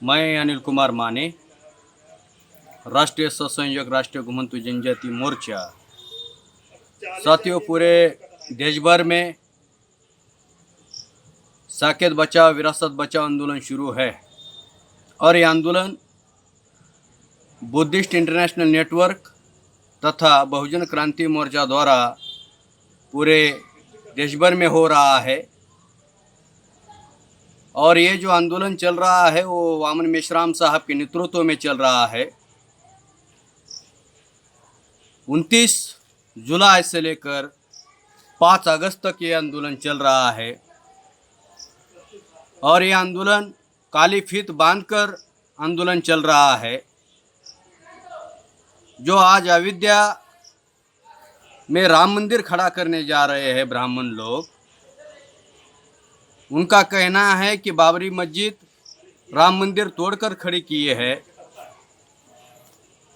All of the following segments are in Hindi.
मैं अनिल कुमार माने, राष्ट्रीय सहसंयोजक राष्ट्रीय घुमंतु जनजाति मोर्चा। साथियों, पूरे देश भर में साकेत बचाओ विरासत बचाओ आंदोलन शुरू है और ये आंदोलन बुद्धिस्ट इंटरनेशनल नेटवर्क तथा बहुजन क्रांति मोर्चा द्वारा पूरे देश भर में हो रहा है। और ये जो आंदोलन चल रहा है वो वामन मेश्राम साहब के नेतृत्व में चल रहा है। 29 जुलाई से लेकर 5 अगस्त तक ये आंदोलन चल रहा है और ये आंदोलन काली फीत बांधकर आंदोलन चल रहा है। जो आज अयोध्या में राम मंदिर खड़ा करने जा रहे हैं ब्राह्मण लोग, उनका कहना है कि बाबरी मस्जिद राम मंदिर तोड़कर खड़ी किए है,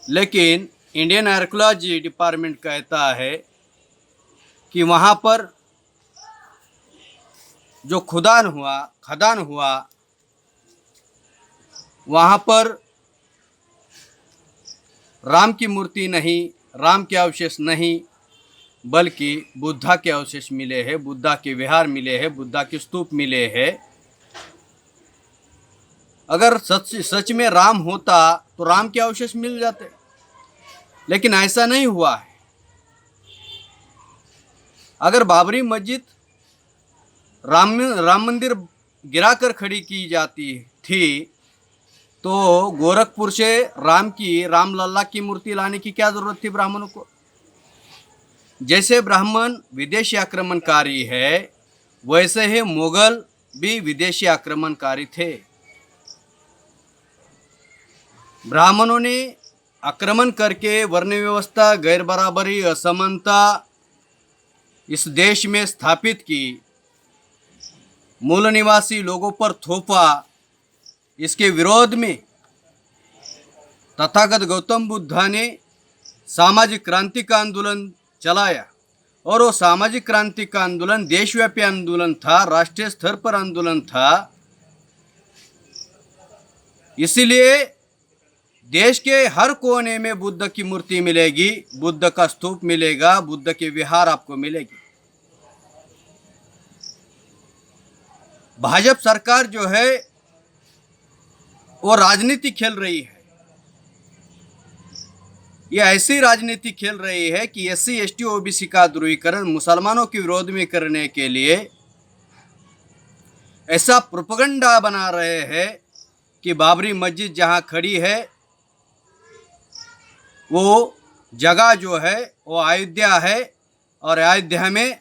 लेकिन इंडियन आर्कियोलॉजी डिपार्टमेंट कहता है कि वहाँ पर जो खदान हुआ वहाँ पर राम की मूर्ति नहीं, राम के अवशेष नहीं, बल्कि बुद्धा के अवशेष मिले हैं, बुद्धा के विहार मिले हैं, बुद्धा के स्तूप मिले हैं। अगर सच में राम होता तो राम के अवशेष मिल जाते, लेकिन ऐसा नहीं हुआ है। अगर बाबरी मस्जिद राम मंदिर गिराकर खड़ी की जाती थी तो गोरखपुर से रामलल्ला की मूर्ति लाने की क्या जरूरत थी ब्राह्मणों को। जैसे ब्राह्मण विदेशी आक्रमणकारी है, वैसे ही मुगल भी विदेशी आक्रमणकारी थे। ब्राह्मणों ने आक्रमण करके वर्ण व्यवस्था, गैर बराबरी, असमानता इस देश में स्थापित की, मूल निवासी लोगों पर थोपा। इसके विरोध में तथागत गौतम बुद्ध ने सामाजिक क्रांति का आंदोलन चलाया और वो सामाजिक क्रांति का आंदोलन देशव्यापी आंदोलन था, राष्ट्रीय स्तर पर आंदोलन था। इसीलिए देश के हर कोने में बुद्ध की मूर्ति मिलेगी, बुद्ध का स्तूप मिलेगा, बुद्ध के विहार आपको मिलेगी। भाजपा सरकार जो है वो राजनीति खेल रही है। ये ऐसी राजनीति खेल रही है कि SC ST OBC का ध्रुवीकरण मुसलमानों के विरोध में करने के लिए ऐसा प्रोपेगेंडा बना रहे हैं कि बाबरी मस्जिद जहां खड़ी है वो जगह जो है वो अयोध्या है और अयोध्या में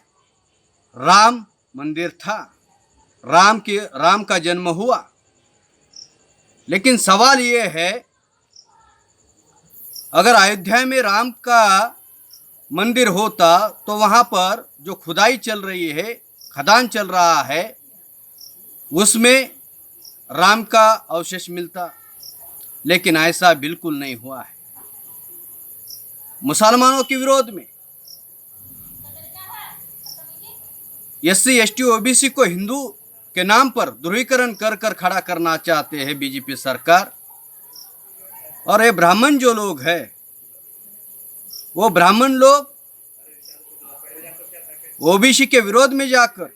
राम मंदिर था, राम का जन्म हुआ। लेकिन सवाल ये है, अगर अयोध्या में राम का मंदिर होता तो वहाँ पर जो खुदाई चल रही है, खदान चल रहा है, उसमें राम का अवशेष मिलता। लेकिन ऐसा बिल्कुल नहीं हुआ है। मुसलमानों के विरोध में SC ST OBC को हिंदू के नाम पर ध्रुवीकरण कर खड़ा करना चाहते हैं बीजेपी सरकार। और ये ब्राह्मण जो लोग हैं, वो ब्राह्मण लोग OBC के विरोध में जाकर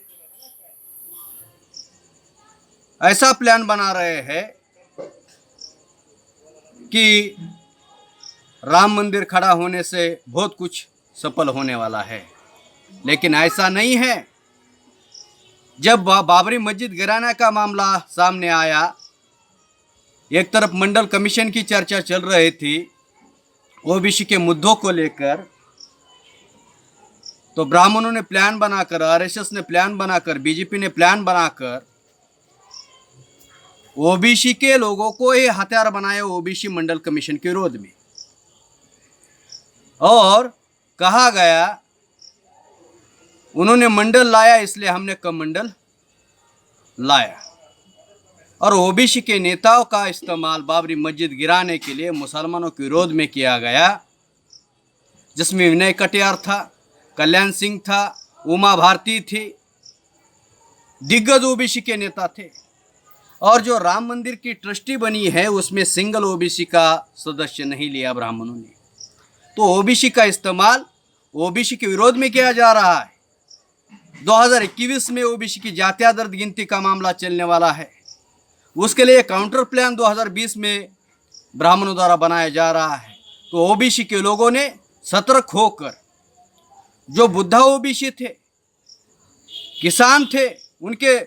ऐसा प्लान बना रहे हैं कि राम मंदिर खड़ा होने से बहुत कुछ सफल होने वाला है, लेकिन ऐसा नहीं है। जब बाबरी मस्जिद गिराने का मामला सामने आया, एक तरफ मंडल कमीशन की चर्चा चल रही थी OBC के मुद्दों को लेकर, तो ब्राह्मणों ने प्लान बनाकर, RSS ने प्लान बनाकर, BJP ने प्लान बनाकर OBC के लोगों को ही हथियार बनाया OBC मंडल कमीशन के विरोध में। और कहा गया उन्होंने मंडल लाया इसलिए हमने कमंडल लाया। और OBC के नेताओं का इस्तेमाल बाबरी मस्जिद गिराने के लिए मुसलमानों के विरोध में किया गया, जिसमें विनय कटियार था, कल्याण सिंह था, उमा भारती थी, दिग्गज OBC के नेता थे। और जो राम मंदिर की ट्रस्टी बनी है उसमें सिंगल ओबीसी का सदस्य नहीं लिया ब्राह्मणों ने। तो ओबीसी का इस्तेमाल ओबीसी के विरोध में किया जा रहा है। 2021 में ओबीसी की जातीय दर्द गिनती का मामला चलने वाला है। उसके लिए काउंटर प्लान 2020 में ब्राह्मणों द्वारा बनाया जा रहा है। तो ओबीसी के लोगों ने सतर्क होकर, जो बुद्धा ओबीसी थे, किसान थे, उनके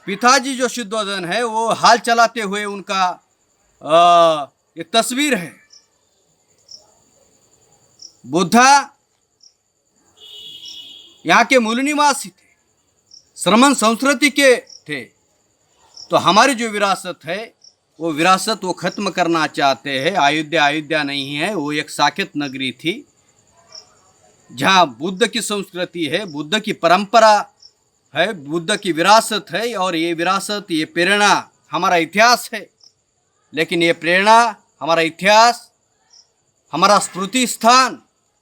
पिताजी जो शुद्धोधन है वो हाल चलाते हुए उनका एक तस्वीर है। बुद्धा यहाँ के मूल निवासी थे, श्रमण संस्कृति के थे। तो हमारी जो विरासत है वो विरासत वो खत्म करना चाहते हैं। अयोध्या नहीं है, वो एक साकेत नगरी थी जहाँ बुद्ध की संस्कृति है, बुद्ध की परंपरा है, बुद्ध की विरासत है। और ये विरासत, ये प्रेरणा हमारा इतिहास है। लेकिन ये प्रेरणा, हमारा इतिहास, हमारा स्मृति स्थान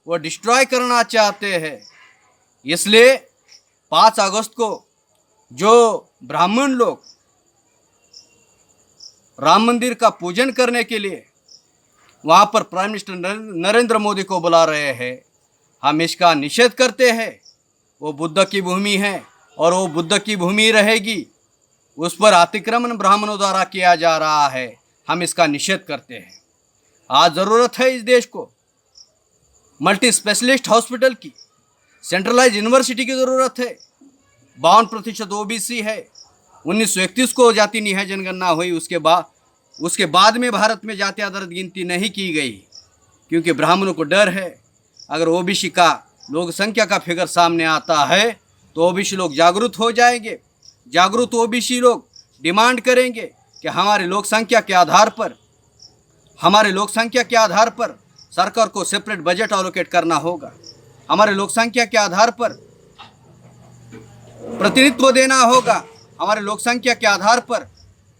वो डिस्ट्रॉय करना चाहते हैं। इसलिए 5 अगस्त को जो ब्राह्मण लोग राम मंदिर का पूजन करने के लिए वहाँ पर प्राइम मिनिस्टर नरेंद्र मोदी को बुला रहे हैं, हम इसका निषेध करते हैं। वो बुद्ध की भूमि है और वो बुद्ध की भूमि रहेगी। उस पर अतिक्रमण ब्राह्मणों द्वारा किया जा रहा है, हम इसका निषेध करते हैं। आज ज़रूरत है इस देश को मल्टी स्पेशलिस्ट हॉस्पिटल की, सेंट्रलाइज यूनिवर्सिटी की ज़रूरत है। 52% ओबीसी है। 1931 को जाति निहाय जनगणना हुई, उसके बाद में भारत में जाति आधारित गिनती नहीं की गई, क्योंकि ब्राह्मणों को डर है अगर ओबीसी का लोक संख्या का फिगर सामने आता है तो ओबीसी लोग जागरूक हो जाएंगे। जागरूक ओबीसी लोग डिमांड करेंगे कि हमारे लोक संख्या के आधार पर सरकार को सेपरेट बजट एलोकेट करना होगा। हमारे लोक संख्या के आधार पर प्रतिनिधित्व देना होगा। हमारे लोक संख्या के आधार पर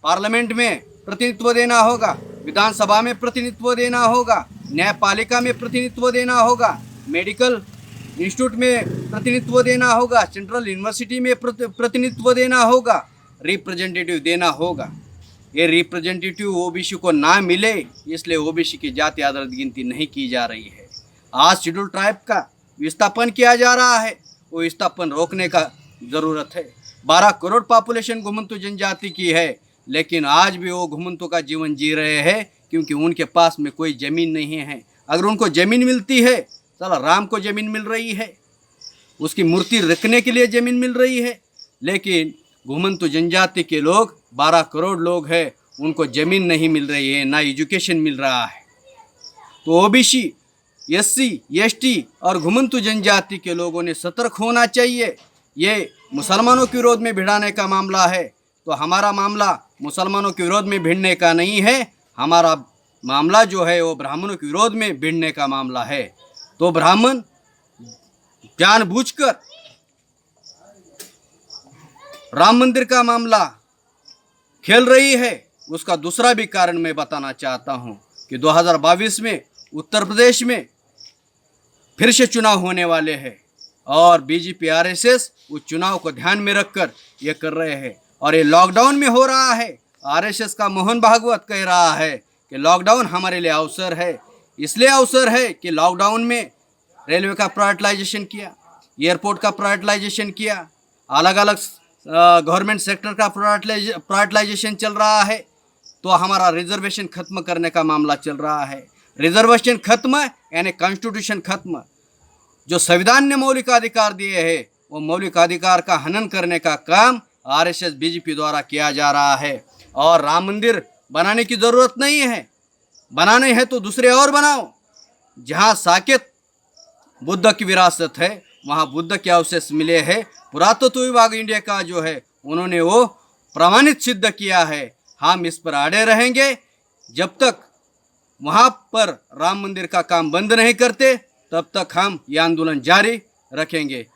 पार्लियामेंट में प्रतिनिधित्व देना होगा, विधानसभा में प्रतिनिधित्व देना होगा, न्यायपालिका में प्रतिनिधित्व देना होगा, मेडिकल इंस्टीट्यूट में प्रतिनिधित्व देना होगा, सेंट्रल यूनिवर्सिटी में प्रतिनिधित्व देना होगा, रिप्रेजेंटेटिव देना होगा। ये रिप्रेजेंटेटिव ओबीसी को ना मिले, इसलिए ओबीसी की जाति आधारित गिनती नहीं की जा रही है। आज शेड्यूल ट्राइब का विस्थापन किया जा रहा है, वो विस्थापन रोकने का ज़रूरत है। 12 करोड़ पॉपुलेशन घुमंतु जनजाति की है, लेकिन आज भी वो घुमंतु का जीवन जी रहे हैं, क्योंकि उनके पास में कोई ज़मीन नहीं है। अगर उनको ज़मीन मिलती है, चलो राम को ज़मीन मिल रही है, उसकी मूर्ति रखने के लिए ज़मीन मिल रही है, लेकिन घुमंतु जनजाति के लोग 12 करोड़ लोग हैं, उनको ज़मीन नहीं मिल रही है, ना एजुकेशन मिल रहा है। तो ओबीसी, एससी, एसटी और घुमंतु जनजाति के लोगों ने सतर्क होना चाहिए। ये मुसलमानों के विरोध में भिड़ाने का मामला है, तो हमारा मामला मुसलमानों के विरोध में भिड़ने का नहीं है। हमारा मामला जो है वो ब्राह्मणों के विरोध में भिड़ने का मामला है। तो ब्राह्मण जानबूझकर राम मंदिर का मामला खेल रही है। उसका दूसरा भी कारण मैं बताना चाहता हूं कि 2022 में उत्तर प्रदेश में फिर से चुनाव होने वाले हैं और बीजेपी आरएसएस उस चुनाव को ध्यान में रखकर ये कर रहे हैं। और ये लॉकडाउन में हो रहा है। आरएसएस का मोहन भागवत कह रहा है कि लॉकडाउन हमारे लिए अवसर है। इसलिए अवसर है कि लॉकडाउन में रेलवे का प्राइवेटाइजेशन किया, एयरपोर्ट का प्राइवेटाइजेशन किया, अलग अलग गवर्नमेंट सेक्टर का प्राइवेटाइजेशन चल रहा है। तो हमारा रिजर्वेशन खत्म करने का मामला चल रहा है। रिजर्वेशन खत्म यानी कॉन्स्टिट्यूशन खत्म। जो संविधान ने मौलिक अधिकार दिए हैं, वो मौलिक अधिकार का हनन करने का काम आरएसएस बीजेपी द्वारा किया जा रहा है। और राम मंदिर बनाने की ज़रूरत नहीं है, बनाने हैं तो दूसरे और बनाओ। जहाँ साकेत बुद्ध की विरासत है, वहाँ बुद्ध के अवशेष मिले हैं। पुरातत्व विभाग इंडिया का जो है, उन्होंने वो प्रमाणित सिद्ध किया है। हम इस पर अड़े रहेंगे जब तक वहाँ पर राम मंदिर का काम बंद नहीं करते, तब तक हम ये आंदोलन जारी रखेंगे।